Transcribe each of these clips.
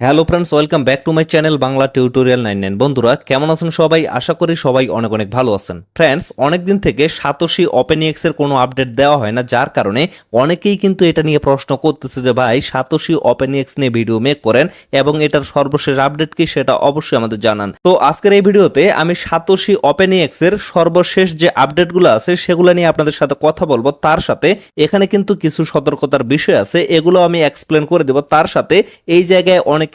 Hello friends, welcome back to my channel Bangla tutorial 99। বন্ধুরা কেমন আছেন সবাই? আশা করি সবাই অনেক অনেক ভালো আছেন। ফ্রেন্ডস, অনেকদিন থেকে সাতোশি ওপেনএক্স এর কোনো আপডেট দেওয়া হয় না, যার কারণে অনেকেই কিন্তু এটা নিয়ে প্রশ্ন করতেছে যে ভাই সাতোশি ওপেনএক্স নিয়ে ভিডিও মেক করেন এবং এটার সর্বশেষ আপডেট কি সেটা অবশ্যই আমাদের জানান। তো আজকের এই ভিডিওতে আমি সাতোশি ওপেনএক্স এর সর্বশেষ যে আপডেটগুলো আছে সেগুলো নিয়ে আপনাদের সাথে কথা বলবো। তার সাথে এখানে কিন্তু কিছু সতর্কতার বিষয় আছে, এগুলো আমি এক্সপ্লেন করে দেব। তার সাথে এই জায়গায় অনেক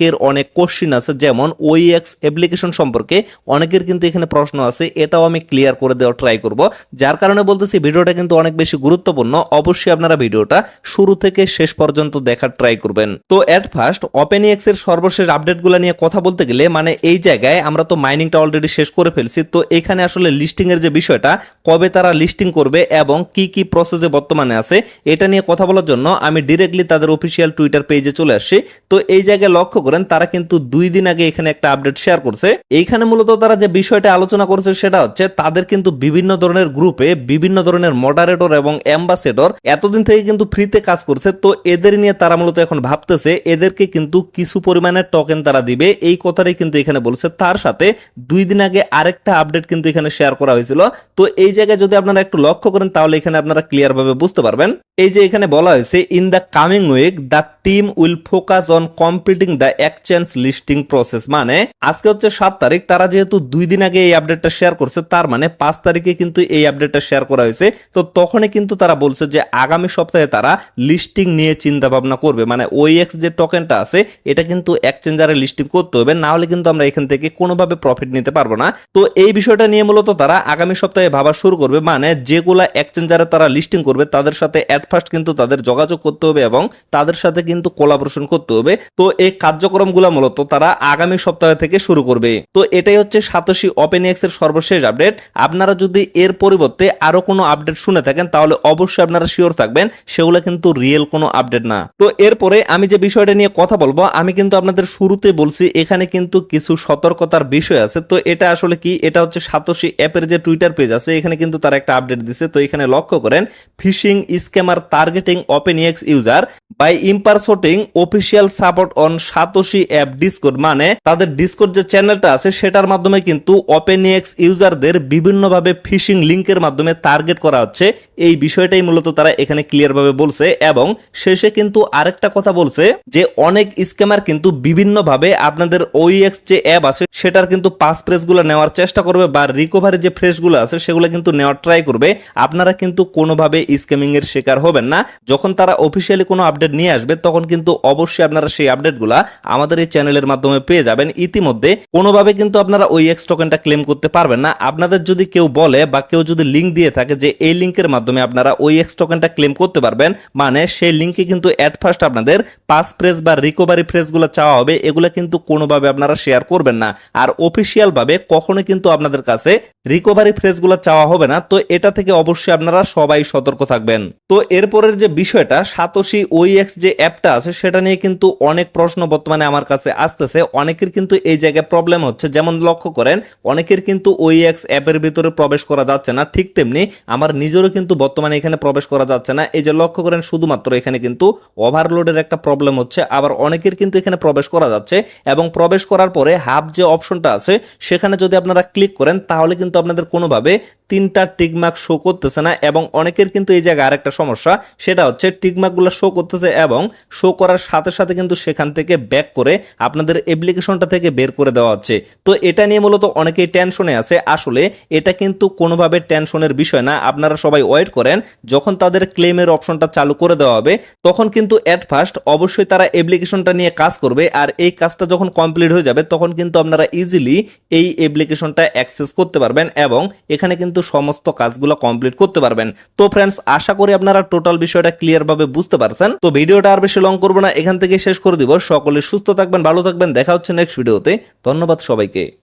কোশ্চিন আছে, যেমন ওইএক্স অ্যাপ্লিকেশন সম্পর্কে অনেকের কিন্তু এখানে প্রশ্ন আছে, এটাও আমি ক্লিয়ার করে দেওয়ার ট্রাই করব। যার কারণে বলতেছি ভিডিওটা কিন্তু অনেক বেশি গুরুত্বপূর্ণ, অবশ্যই আপনারা ভিডিওটা শুরু থেকে শেষ পর্যন্ত দেখার ট্রাই করবেন। তো এট ফার্স্ট ওপেনএক্স এর সর্বশেষ আপডেটগুলো নিয়ে কথা বলতে গেলে এই জায়গায় আমরা তো মাইনিংটা অলরেডি শেষ করে ফেলছি। তো এখানে আসলে লিস্টিং এর যে বিষয়টা, কবে তারা লিস্টিং করবে এবং কি কি প্রসেসে বর্তমানে আছে এটা নিয়ে কথা বলার জন্য আমি ডিরেক্টলি তাদের অফিসিয়াল টুইটার পেজে চলে আসছি। তো এই জায়গায় লক্ষ্য করেন তারা কিন্তু 2 দিন আগে এখানে একটা আপডেট শেয়ার করছে। এইখানে মূলত তারা যে বিষয়টা আলোচনা করেছে সেটা হচ্ছে তাদের কিন্তু বিভিন্ন ধরনের গ্রুপে বিভিন্ন ধরনের মডারেটর এবং অ্যাম্বাসেডর এতদিন থেকে কিন্তু ফ্রিতে কাজ করছে। তো এদের নিয়ে তারা মূলত এখন ভাবতেছে এদেরকে কিন্তু কিছু পরিমাণের টোকেন তারা দিবে, এই কথাটাই কিন্তু এখানে বলছে। তার সাথে 2 দিন আগে আরেকটা আপডেট কিন্তু এখানে শেয়ার করা হয়েছিল। তো এই জায়গায় যদি আপনারা একটু লক্ষ্য করেন তাহলে এখানে আপনারা ক্লিয়ার ভাবে বুঝতে পারবেন। এই যে এখানে বলা হয়েছে in the coming week the team will focus on completing the exchange listing process. মানে আজকে হচ্ছে 7 তারিখ, তারা যেহেতু 2 দিন আগে এই আপডেটটা শেয়ার করছে, তার মানে 5 তারিখে কিন্তু এই আপডেটটা শেয়ার করা হয়েছে। তো তখনই কিন্তু তারা বলছে যে আগামী সপ্তাহে তারা লিস্টিং নিয়ে চিন্তা ভাবনা করবে। মানে ওইএক্স যে টোকেনটা আছে এটা কিন্তু এক্সচেঞ্জারে লিস্টিং করতে হবে, না হলে কিন্তু আমরা এখান থেকে কোনোভাবে প্রফিট নিতে পারবো না। তো এই বিষয়টা নিয়ে মূলত তারা আগামী সপ্তাহে ভাবা শুরু করবে। মানে যেগুলা এক্সচেঞ্জারে তারা লিস্টিং করবে তাদের সাথে এট ফার্স্ট কিন্তু তাদের যোগাযোগ করতে হবে এবং তাদের সাথে কিন্তু কোলাবোরেশন করতে হবে। তো এই কার্যক্রমগুলো মূলত তারা আগামী সপ্তাহ থেকে শুরু করবে। তো এটাই হচ্ছে সাতোশি ওপেনএক্স এর সর্বশেষ আপডেট। আপনারা যদি এর পরিবর্তে আরো কোনো আপডেট শুনে থাকেন তাহলে অবশ্যই আপনারা শিওর থাকবেন সেগুলো কিন্তু রিয়েল কোনো আপডেট না। তো এরপরে আমি যে বিষয়টা নিয়ে কথা বলবো, আমি কিন্তু আপনাদের শুরুতে বলছি এখানে কিন্তু কিছু সতর্কতার বিষয় আছে। তো এটা আসলে কি, এটা হচ্ছে সাতোশি অ্যাপের যে টুইটার পেজ আছে এখানে কিন্তু তারা একটা আপডেট দিছে। তো এখানে লক্ষ্য করেন phishing scammer targeting OpenX user by impersonating official support on Satoshi app Discord. মানে তাদের ডিসকর্ড যে চ্যানেলটা আছে সেটার মাধ্যমে কিন্তু ওপেনএক্স ইউজারদের বিভিন্নভাবে ফিশিং লিংকের মাধ্যমে টার্গেট করা হচ্ছে। এই বিষয়টাই মূলত তারা এখানে ক্লিয়ার ভাবে বলছে এবং শেষে কিন্তু আরেকটা কথা বলছে যে অনেক স্ক্যামার কিন্তু বিভিন্নভাবে আপনাদের ওইএক্স যে অ্যাপ আছে সেটার কিন্তু পাস ফ্রেজগুলো নেওয়ার চেষ্টা করবে বা রিকভারি যে ফ্রেজগুলো আছে সেগুলো কিন্তু নেওয়ার ট্রাই করবে। আপনারা কিন্তু কোনোভাবে স্ক্যামিং এর শিকার হবেন না। যখন তারা অফিসিয়ালি কোনো আপডেট নিয়ে আসবে তখন কিন্তু অবশ্যই আপনারা সেই আপডেটগুলা আমাদের এই চ্যানেলের মাধ্যমে পেয়ে যাবেন। ইতিমধ্যে কোনোভাবে কিন্তু আপনারা ওই এক্স টোকেনটা ক্লেম করতে পারবেন না। আপনাদের যদি কেউ বলে বা কেউ যদি লিঙ্ক দিয়ে থাকে যে এই লিঙ্কের মাধ্যমে আপনারা ওই এক্স টোকেনটা ক্লেম করতে পারবেন, মানে সেই লিঙ্কে কিন্তু এট ফার্স্ট আপনাদের পাস ফ্রেজ বা রিকভারি ফ্রেজগুলো চাওয়া হবে, এগুলো কিন্তু কোনোভাবে আপনারা শেয়ার করবেন না। আর অফিসিয়াল ভাবে কখনো কিন্তু আপনাদের কাছে রিকভারি ফ্রেজগুলো চাওয়া হবে না। তো এটা থেকে অবশ্যই আপনারা সবাই সতর্ক থাকবেন। তো এরপরের যে বিষয়টা, সাতোশি ওইএক্স যে অ্যাপটা আছে সেটা নিয়ে কিন্তু অনেক প্রশ্ন বর্তমানে আমার কাছে আসতেছে। অনেকের কিন্তু এই জায়গায় প্রবলেম হচ্ছে, যেমন লক্ষ্য করেন অনেকের কিন্তু ওইএক্স অ্যাপের ভিতরে প্রবেশ করা যাচ্ছে না, ঠিক তেমনি আমার নিজেরও কিন্তু বর্তমানে এখানে প্রবেশ করা যাচ্ছে না। এই যে লক্ষ্য করেন শুধুমাত্র এখানে কিন্তু ওভারলোডের একটা প্রবলেম হচ্ছে। আবার অনেকের কিন্তু এখানে প্রবেশ করা যাচ্ছে এবং প্রবেশ করার পরে হাব যে অপশনটা আছে সেখানে যদি আপনারা ক্লিক করেন তাহলে কিন্তু আপনাদের কোনোভাবে 3টা টিকমার্ক শো করতেছে না। এবং অনেকের কিন্তু এই জায়গায় আরেকটা সমস্যা, সেটা হচ্ছে টিকমার্কগুলো শো করতেছে এবং শো করার সাথে সাথে কিন্তু সেখান থেকে ব্যাক করে আপনাদের অ্যাপ্লিকেশনটা থেকে বের করে দেওয়া হচ্ছে। তো এটা নিয়ে মূলত অনেকেই টেনশনে আছে। আসলে এটা কিন্তু কোনোভাবে টেনশনের বিষয় না। আপনারা সবাই ওয়েট করেন, যখন তাদের ক্লেমের অপশনটা চালু করে দেওয়া হবে তখন কিন্তু এট ফার্স্ট অবশ্যই তারা অ্যাপ্লিকেশনটা নিয়ে কাজ করবে। আর এই কাজটা যখন কমপ্লিট হয়ে যাবে তখন কিন্তু আপনারা ইজিলি এই অ্যাপ্লিকেশনটা অ্যাক্সেস করতে পারবেন এবং এখানে কিন্তু সমস্ত কাজগুলো কমপ্লিট করতে পারবেন। তো ফ্রেন্ডস, আশা করি আপনারা টোটাল বিষয়টা ক্লিয়ার ভাবে বুঝতে পারছেন। তো ভিডিওটা আর বেশি লং করবো না, এখান থেকে শেষ করে দিব। সকলে সুস্থ থাকবেন, ভালো থাকবেন, দেখা হচ্ছে নেক্সট ভিডিওতে। ধন্যবাদ সবাইকে।